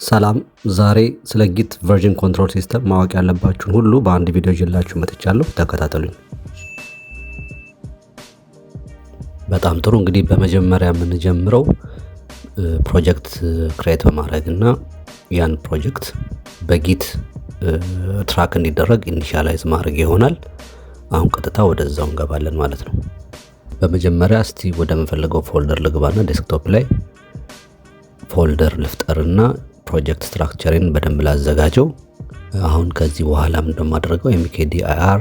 ሰላም ዛሬ ስለ ጊት ቨርዥን ኮንትሮል ሲስተም ማወቅ ያለባችሁን ሁሉ በአንድ ቪዲዮ ይዤላችሁ መጥቻለሁ። ተከታተሉኝ። በጣም ጥሩ። እንግዲህ በመጀመሪያ የምንጀምረው ፕሮጀክት ክሬት በማድረግና ያን ፕሮጀክት በጊት ትራክ እንዲደረግ ኢኒሻላይዝ ማድረግ ይሆናል። አሁን ቀጥታ ወደዛው እንገባለን ማለት ነው። በመጀመሪያ እስቲ ወደምፈልገው ፎልደር ልግባና ዴስክቶፕ ላይ ፎልደር ልፍጠርና ፕሮጀክት ስትራክቸርን በደንብ ላዘጋጀው። አሁን ከዚህ በኋላ ምንድነው ማድረገው mkdir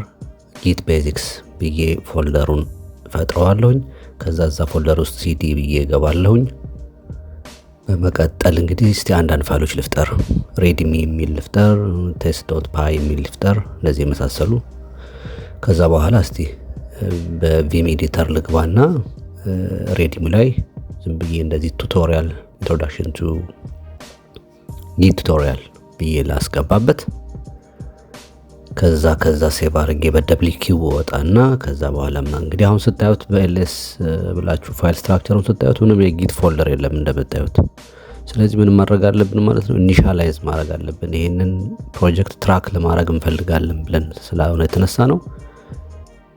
git basics ብዬ ፎልደሩን ፈጥረዋለሁኝ። ከዛ ፎልደር ውስጥ cd ብዬ ገባለሁኝ። በመቀጠል እንግዲህ እስቲ አንዳንድ ፋይሎች ልፍጠር። readme የሚል ልፍጠር፣ test.py የሚል ልፍጠር፣ እንደዚህ የመሳሰሉ። ከዛ በኋላ እስቲ በቪም ኤዲተር ልግባና readme ላይ ዝም ብዬ እንደዚህ ቱቶሪያል introduction to git tutorial ብዬ ላስገባበት። ከዛ ሴቭ አድርጌ በwq ወጣና ከዛ በኋላ እንግዲህ አሁን ስታዩት በls ብላችሁ ፋይል ስትራክቸሩን ስታዩት ምንም የጊት ፎልደር የለም እንደምታዩት። ስለዚህ ምን ማድረግ አለብን ማለት ነው? ኢኒሻላይዝ ማድረግ አለብን። ይሄንን ፕሮጀክት ትራክ ለማድረግ እንፈልጋለን ብለን ስለሆነ የተነሳ ነው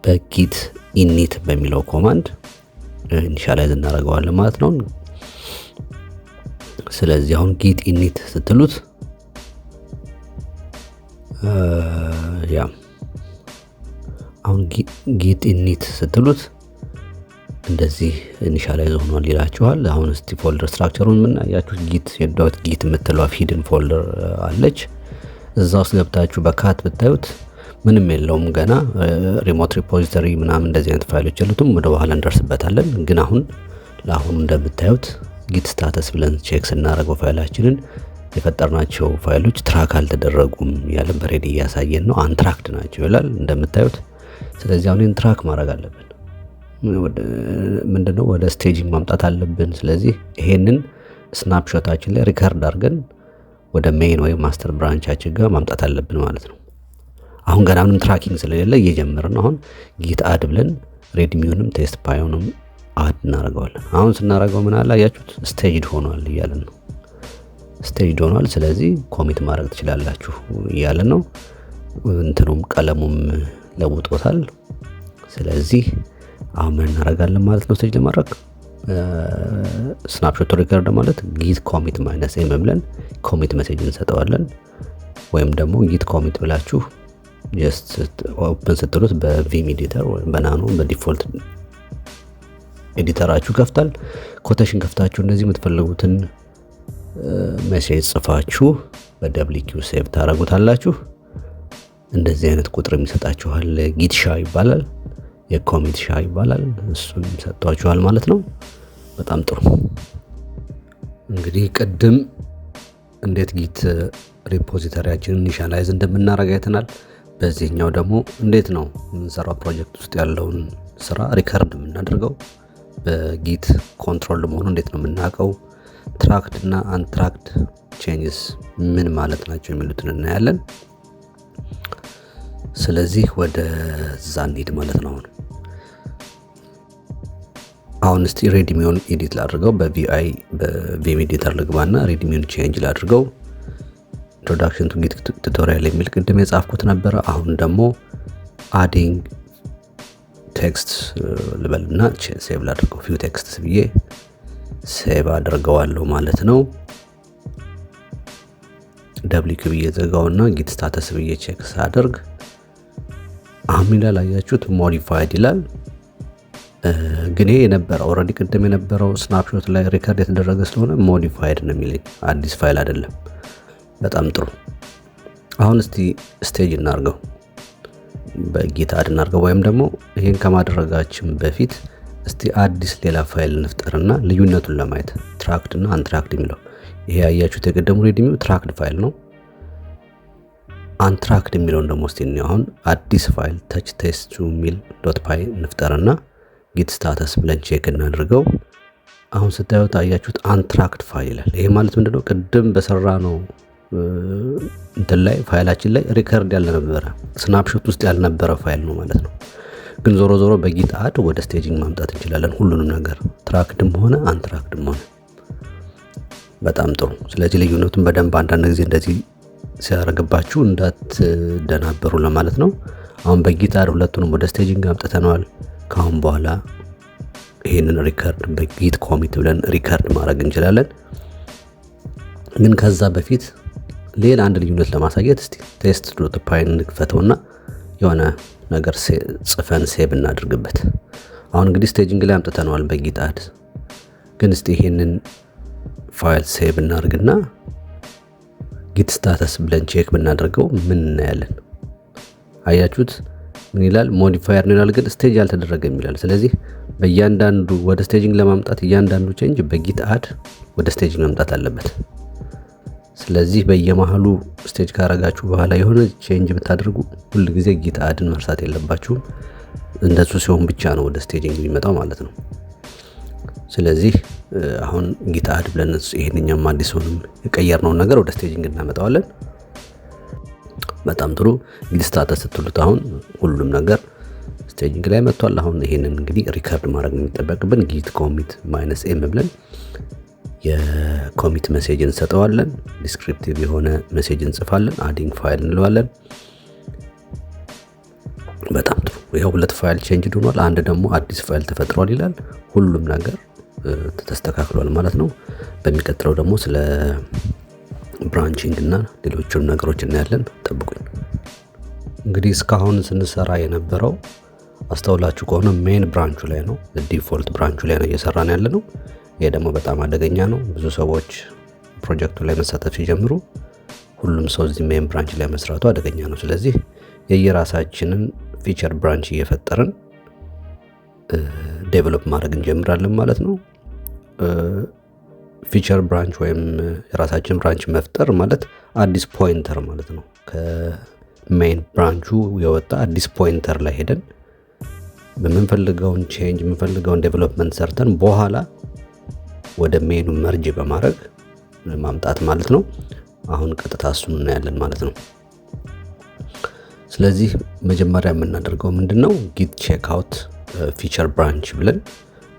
በጊት init በሚለው ኮማንድ ኢኒሻላይዝ እናደርገዋለን ማለት ነው። ስለዚህ አሁን git init ስትሉት አሁን git init ስትሉት እንደዚህ ኢኒሻላይዝ ሆኗል ይላችኋል። አሁን እስቲ ፎልደር ስትራክቸሩን ምን ያያችሁት git የምትለው ሂድን ፎልደር አለች። እዛ ውስጥ ገብታችሁ በካት ብታዩት ምንም የለውም ገና ሪሞት ሪፖዚቶሪ ምናምን እንደዚህ አይነት ፋይሎች የሉትም። ወደ በኋላ እንደርስበታለን። ግን ለአሁኑ እንደምታዩት ጊት ስታተስ ብለን ቼክ ስናደርገው ፋይላችንን የፈጠርናቸው ፋይሎች ትራክ አልተደረጉም ያለ በሬዲ ያሳየን ነው። አንትራክድ ናቸው ይላል እንደምታዩት። ስለዚህ አሁን ትራክ ማድረግ አለብን። ምንድነው ወደ ስቴጂንግ ማምጣት አለብን። ስለዚህ ይሄንን ስናፕሾታችን ላይ ሪከርድ አድርገን ወደ ሜን ወይም ማስተር ብራንቻችን ጋር ማምጣት አለብን ማለት ነው። አሁን ገና ምንም ትራኪንግ ስለሌለ እየጀመርን ነው። አሁን ጊት አድ ብለን readme-ንም test.py-ንም አድ እናደርገዋለን። አሁን ስናደርገው ምን አለ አያችሁት? ስቴጅድ ሆኗል እያለን ነው። ስቴጅድ ሆኗል። ስለዚህ ኮሚት ማድረግ ትችላላችሁ እያለን ነው። እንትኑም ቀለሙም ለውጦታል። ስለዚህ አሁን ምን እናደርጋለን ማለት ነው? ስቴጅ ለማድረግ ስናፕሾት ሪከርድ ማለት ጊት ኮሚት ማይነስ ኤም ብለን ኮሚት ሜሴጅ እንሰጠዋለን። ወይም ደግሞ ጊት ኮሚት ብላችሁ ጀስት ኦፕን ስትሉት በቪም ኤዲተር ወይ በናኖ በዲፎልት ኤዲተራችሁ ከፍታል። ኮቴሽን ከፍታችሁ እንደዚህ የምትፈልጉትን ሜሴጅ ጽፋችሁ በwq ሴቭ ታረጉታላችሁ። እንደዚህ አይነት ቁጥር የሚሰጣችኋል። ጊት ሻ ይባላል፣ የኮሚት ሻ ይባላል። እሱን ሰጥቷችኋል ማለት ነው። በጣም ጥሩ። እንግዲህ ቅድም እንዴት ጊት ሪፖዚቶሪያችንን ኢኒሻላይዝ እንደምናደርግ አይተናል። በዚህኛው ደግሞ እንዴት ነው የምንሰራው ፕሮጀክት ውስጥ ያለውን ስራ ሪከርድ የምናደርገው፣ በጊት ኮንትሮል መሆኑ እንዴት ነው የምናውቀው፣ ትራክድ እና አንትራክድ ቼንጅስ ምን ማለት ናቸው የሚሉትን እናያለን። ስለዚህ ወደ ዛኒድ ማለት ነው። አሁን እስቲ readme-ን ኤዲት ላድርገው። በቪም ኤዲተር ልግባና readme-ን ቼንጅ ላድርገው። introduction to git tutorial የሚል ቅድም የጻፍኩት ነበር። አሁን ደግሞ adding text ልበልና ሴቭ ላድርገው። few texts ብዬ ሴቭ አድርገዋለሁ ማለት ነው። wq ብዬ ዘጋውና git status ብዬ ቼክ ሳደርግ አሁን ይላል አያችሁት modified ይላል። ግን ይሄ የነበረ ኦሬዲ ቅድም የነበረው ስናፕሾት ላይ ሪከርድ የተደረገ ስለሆነ modified ነው የሚለኝ፣ አዲስ ፋይል አይደለም። በጣም ጥሩ። አሁን እስቲ ስቴጅ እናርገው፣ በጊት አድ እናርገው። ወይም ደግሞ ይሄን ከማድረጋችን በፊት እስቲ አዲስ ሌላ ፋይል እንፍጠርና ልዩነቱን ለማየት ትራክድ እና አንትራክድ የሚለው ይሄ ያያችሁት የቀደሙ readme ትራክድ ፋይል ነው። አንትራክድ የሚለውን ደግሞ እስቲ አሁን አዲስ ፋይል touch test2 የሚል .py እንፍጠርና ጊት ስታተስ ብለን ቼክ እናድርገው። አሁን ስታዩት አያችሁት አንትራክድ ፋይል ይላል። ይሄ ማለት ምንድነው? ቅድም በሰራ ነው እንትን ላይ ፋይላችን ላይ ሪከርድ ያልነበረ ስናፕሾት ውስጥ ያልነበረ ፋይል ነው ማለት ነው። ግን ዞሮ በጊት አድ ወደ ስቴጂንግ ማምጣት እንችላለን ሁሉንም ነገር ትራክድም ሆነ አንትራክድም ሆነ። በጣም ጥሩ። ስለዚህ ልዩነቱን በደንብ አንዳንድ ጊዜ እንደዚህ ሲያደርግባችሁ እንዳትደናበሩ ለማለት ነው። አሁን በጊታር ሁለቱንም ወደ ስቴጂንግ አምጥተነዋል። ከአሁን በኋላ ይህንን ሪከርድ በጊት ኮሚት ብለን ሪከርድ ማድረግ እንችላለን። ግን ከዛ በፊት ሌላ አንድ ልዩነት ለማሳየት እስቲ test.py እንክፈተውና የሆነ ነገር ጽፈን ሴቭ እናድርግበት። አሁን እንግዲህ ስቴጂንግ ላይ አምጥተነዋል በጊት አድ። ግን እስቲ ይሄንን ፋይል ሴቭ እናድርግና ጊት ስታተስ ብለን ቼክ ብናደርገው ምን እናያለን? አያችሁት? ምን ይላል? ሞዲፋየር ነው ይላል፣ ግን ስቴጅ አልተደረገም ይላል። ስለዚህ በእያንዳንዱ ወደ ስቴጂንግ ለማምጣት እያንዳንዱ ቼንጅ በጊት አድ ወደ ስቴጂንግ መምጣት አለበት። ስለዚህ በየመሃሉ ስቴጅ ካረጋችሁ በኋላ የሆነ ቼንጅ ብታደርጉ ሁል ጊዜ ጊት አድን መርሳት የለባችሁም። እንደሱ ሲሆን ብቻ ነው ወደ ስቴጂንግ የሚመጣው ማለት ነው። ስለዚህ አሁን ጊት አድ ብለን ይሄንኛው አዲሱንም የቀየርነውን ነገር ወደ ስቴጂንግ እናመጣዋለን። በጣም ጥሩ። ጊት ስታተስ ስትሉት አሁን ሁሉም ነገር ስቴጂንግ ላይ መጥቷል። አሁን ይሄንን እንግዲህ ሪከርድ ማድረግ የሚጠበቅብን ጊት ኮሚት -m ብለን የኮሚት ሜሴጅ እንሰጠዋለን። ዲስክሪፕቲቭ የሆነ ሜሴጅ እንጽፋለን። አዲንግ ፋይል እንለዋለን። በጣም ጥሩ። ይሄው ሁለት ፋይል ቼንጅ ሆኗል። አንድ ደግሞ አዲስ ፋይል ተፈጥሯል ይላል። ሁሉም ነገር ተስተካክሏል ማለት ነው። በሚቀጥለው ደግሞ ስለ ብራንቺንግ እና ሌሎችም ነገሮች እናያለን። ጠብቁኝ። እንግዲህ እስካሁን ስንሰራ የነበረው አስተውላችሁ ከሆነ ሜን ብራንቹ ላይ ነው፣ ዲፎልት ብራንቹ ላይ ነው እየሰራን ያለ ነው። ይሄ ደግሞ በጣም አደገኛ ነው። ብዙ ሰዎች ፕሮጀክቱ ላይ መሳተፍ ሲጀምሩ ሁሉም ሰው እዚህ ሜን ብራንች ላይ መስራቱ አደገኛ ነው። ስለዚህ የየራሳችንን ፊቸር ብራንች እየፈጠርን ዴቨሎፕ ማድረግ እንጀምራለን ማለት ነው። ፊቸር ብራንች ወይም የራሳችን ብራንች መፍጠር ማለት አዲስ ፖይንተር ማለት ነው። ከሜን ብራንቹ የወጣ አዲስ ፖይንተር ላይ ሄደን በምንፈልገውን ቼንጅ የምንፈልገውን ዴቨሎፕመንት ሰርተን በኋላ ወደ ሜኑ መርጅ በማድረግ ማምጣት ማለት ነው። አሁን ቀጥታ እሱን እናያለን ማለት ነው። ስለዚህ መጀመሪያ የምናደርገው ምንድነው? ጊት ቼክ አውት ፊቸር ብራንች ብለን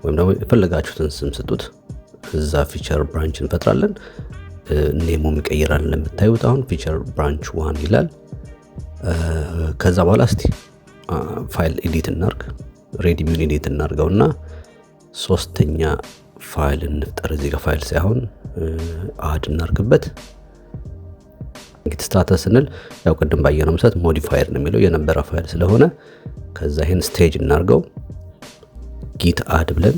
ወይም ደግሞ የፈለጋችሁትን ስም ስጡት። እዛ ፊቸር ብራንች እንፈጥራለን። ኔሙም ይቀይራል። ለምታዩት አሁን ፊቸር ብራንች 1 ይላል። ከዛ በኋላ እስቲ ፋይል ኤዲት እናርግ። ሬድሚውን ኤዲት እናርገውና ሶስተኛ ፋይል እንፍጠር። እዚህ ጋር ፋይል ሳይሆን አድ እናርግበት። ጊት ስታተስ ስንል ያው ቅድም ባየነው መሰረት ሞዲፋየር ነው የሚለው የነበረ ፋይል ስለሆነ ከዛ ይሄን ስቴጅ እናርገው። ጊት አድ ብለን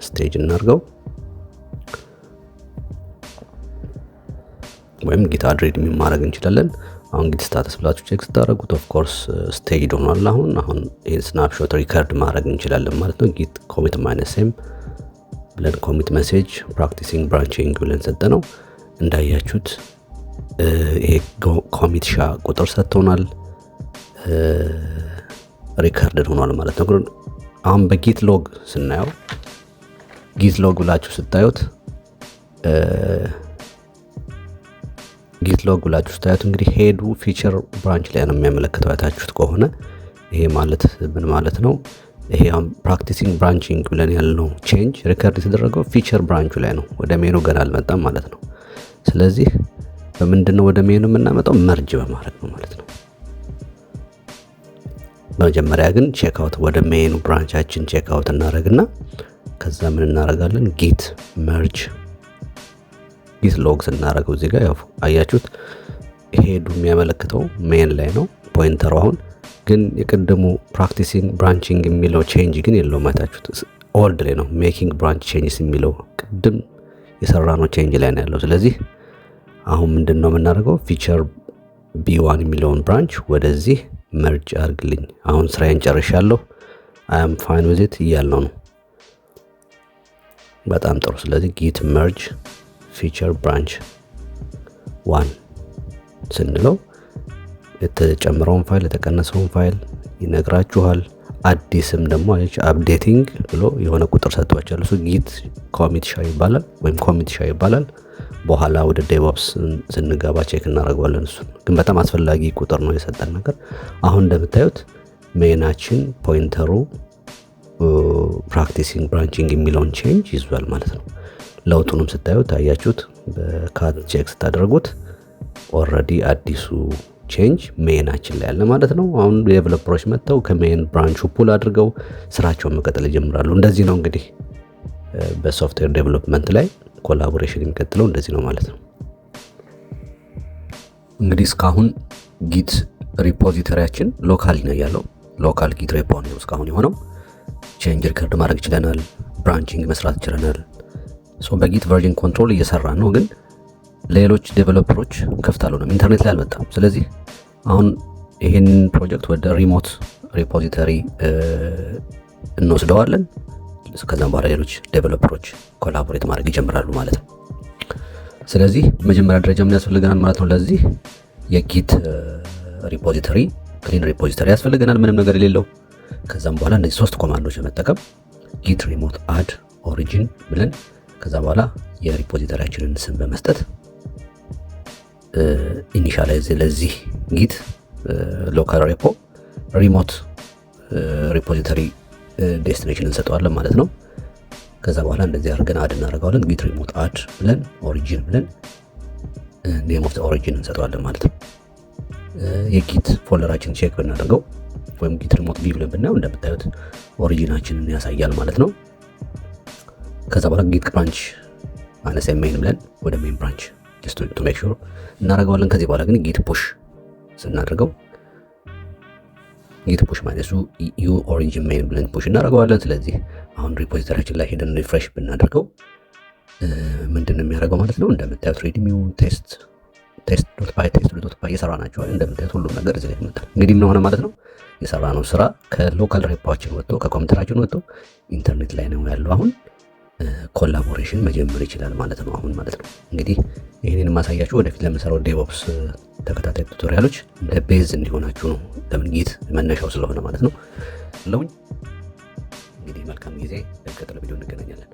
ስቴጅ እናርገው፣ ወይም ጊት አድ ሬድሚ ማድረግ እንችላለን። አሁን ጊት ስታተስ ብላችሁ ቼክ ስታደርጉት ኦፍ ኮርስ ስቴጅ ሆኗል። አሁን ይሄን ስናፕሾት ሪከርድ ማድረግ እንችላለን ማለት ነው። ጊት ኮሚት -m ብለን ኮሚት ሜሴጅ ፕራክቲሲንግ ብራንቺንግ ብለን ሰጠነው። እንዳያችሁት ይሄ ኮሚት ሻ ቁጥር ሰጥቶናል፣ ሪከርድ ሆኗል ማለት ነው። አሁን በጊት ሎግ ስናየው ጊት ሎግ ብላችሁ ስታዩት እንግዲህ ሄዱ ፊቸር ብራንች ላይ ነው የሚያመለክተው። አይታችሁት ከሆነ ይሄ ማለት ምን ማለት ነው? ይሄ አሁን ፕራክቲሲንግ ብራንቺንግ ብለን ያልነው ቼንጅ ሪከርድ የተደረገው ፊቸር ብራንቹ ላይ ነው። ወደ ሜኑ ገና አልመጣም ማለት ነው። ስለዚህ በምንድነው ወደ ሜኑ የምናመጣው? መርጅ በማድረግ ነው ማለት ነው። በመጀመሪያ ግን ቼክ አውት ወደ ሜኑ ብራንቻችን ቼክ አውት እናደርግና ከዛ ምን እናደርጋለን? ጊት መርጅ ጊት ሎግስ እናደርገው። እዚህ ጋር ያው አያችሁት ሄዱ የሚያመለክተው ሜን ላይ ነው ፖይንተሩ። አሁን ግን የቀደሙ ፕራክቲሲንግ ብራንቺንግ የሚለው ቼንጅ ግን የለውም። አይታችሁት ኦልድ ላይ ነው ሜኪንግ ብራንች ቼንጅስ የሚለው ቅድም የሰራነው ቼንጅ ላይ ነው ያለው። ስለዚህ አሁን ምንድነው የምናደርገው? ፊቸር B1 የሚለውን ብራንች ወደዚህ መርጅ አድርግልኝ። አሁን ስራዬን ጨርሻለሁ፣ አይ አም ፋይን ዊዝ ኢት እያልነው ነው። በጣም ጥሩ። ስለዚህ ጊት መርጅ ፊቸር ብራንች 1 ስንለው የተጨመረውን ፋይል የተቀነሰውን ፋይል ይነግራችኋል። አዲስም ደግሞ አፕዴቲንግ ብሎ የሆነ ቁጥር ሰጥቷቸዋል። እሱ ጊት ኮሚት ሻ ይባላል ወይም ኮሚት ሻ ይባላል። በኋላ ወደ ዴቭኦፕስ ስንገባ ቼክ እናደርገዋለን። እሱን ግን በጣም አስፈላጊ ቁጥር ነው የሰጠን ነገር። አሁን እንደምታዩት ሜናችን ፖይንተሩ ፕራክቲሲንግ ብራንቺንግ የሚለውን ቼንጅ ይዟል ማለት ነው። ለውጡንም ስታዩት አያችሁት በካት ቼክ ስታደርጉት ኦልሬዲ አዲሱ ቼንጅ ሜናችን ላይ ያለ ማለት ነው። አሁን ዴቨሎፐሮች መጥተው ከሜን ብራንቹ ፑል አድርገው ስራቸውን መቀጠል ይጀምራሉ። እንደዚህ ነው እንግዲህ በሶፍትዌር ዴቨሎፕመንት ላይ ኮላቦሬሽን የሚቀጥለው እንደዚህ ነው ማለት ነው። እንግዲህ እስካሁን ጊት ሪፖዚተሪያችን ሎካሊ ነው ያለው። ሎካል ጊት ሬፖ ነው እስካሁን የሆነው። ቼንጅ ሪከርድ ማድረግ ይችላል፣ ብራንቺንግ መስራት ይችላል። በጊት ቨርዥን ኮንትሮል እየሰራ ነው፣ ግን ሌሎች ዴቨሎፐሮች ክፍት አልሆነም፣ ኢንተርኔት ላይ አልመጣም። ስለዚህ አሁን ይህን ፕሮጀክት ወደ ሪሞት ሪፖዚተሪ እንወስደዋለን። ከዛም በኋላ ሌሎች ዴቨሎፐሮች ኮላቦሬት ማድረግ ይጀምራሉ ማለት ነው። ስለዚህ በመጀመሪያ ደረጃ ምን ያስፈልገናል ማለት ነው? ለዚህ የጊት ሪፖዚተሪ ክሊን ሪፖዚተሪ ያስፈልገናል፣ ምንም ነገር የሌለው። ከዛም በኋላ እነዚህ 3 ኮማንዶች በመጠቀም ጊት ሪሞት አድ ኦሪጂን ብለን ከዛ በኋላ የሪፖዚተሪያችንን ስም በመስጠት ኢኒሻላይዝ ለዚህ ጊት ሎካል ሬፖ ሪሞት ሪፖዚተሪ ዴስቲኔሽን እንሰጠዋለን ማለት ነው። ከዛ በኋላ እንደዚህ አድርገን አድ እናደርገዋለን። ጊት ሪሞት አድ ብለን ኦሪጂን ብለን ኔም ኦፍ ኦሪጂን እንሰጠዋለን ማለት ነው። የጊት ፎልደራችን ቼክ ብናደርገው ወይም ጊት ሪሞት ቪ ብለን ብናየው እንደምታዩት ኦሪጂናችንን ያሳያል ማለት ነው። ከዛ በኋላ ጊት ብራንች ማይነስ ሜን ብለን ወደ ሜን ብራንች ጀስት ቱ ሜክ ሹር እናደርገዋለን። ከዚህ በኋላ ግን ጊት ፑሽ ስናደርገው ጊት ፑሽ ማይነሱ ዩ ኦሪጂን ሜን ብለን ፑሽ እናደርገዋለን። ስለዚህ አሁን ሪፖዚተሪያችን ላይ ሄደን ሪፍሬሽ ብናደርገው ምንድነው የሚያደርገው ማለት ነው? እንደምታዩት ሬድሚው ቴስት ዶት ፓይ እየሰራ ናቸው። እንደምታዩት ሁሉም ነገር እዚህ ላይ ይመጣል። እንግዲህ ምን ሆነ ማለት ነው? የሰራነው ስራ ከሎካል ሬፖችን ወጥቶ ከኮምፒውተራችን ወጥቶ ኢንተርኔት ላይ ነው ያለው። አሁን ኮላቦሬሽን መጀመር ይችላል ማለት ነው አሁን ማለት ነው። እንግዲህ ይህንን ማሳያችሁ ወደፊት ለምሰራው ዴቮፕስ ተከታታይ ቱቶሪያሎች እንደ ቤዝ እንዲሆናችሁ ነው። ለምን ጊት መነሻው ስለሆነ ማለት ነው። እንግዲህ መልካም ጊዜ። በቀጣይ ቪዲዮ እንገናኛለን።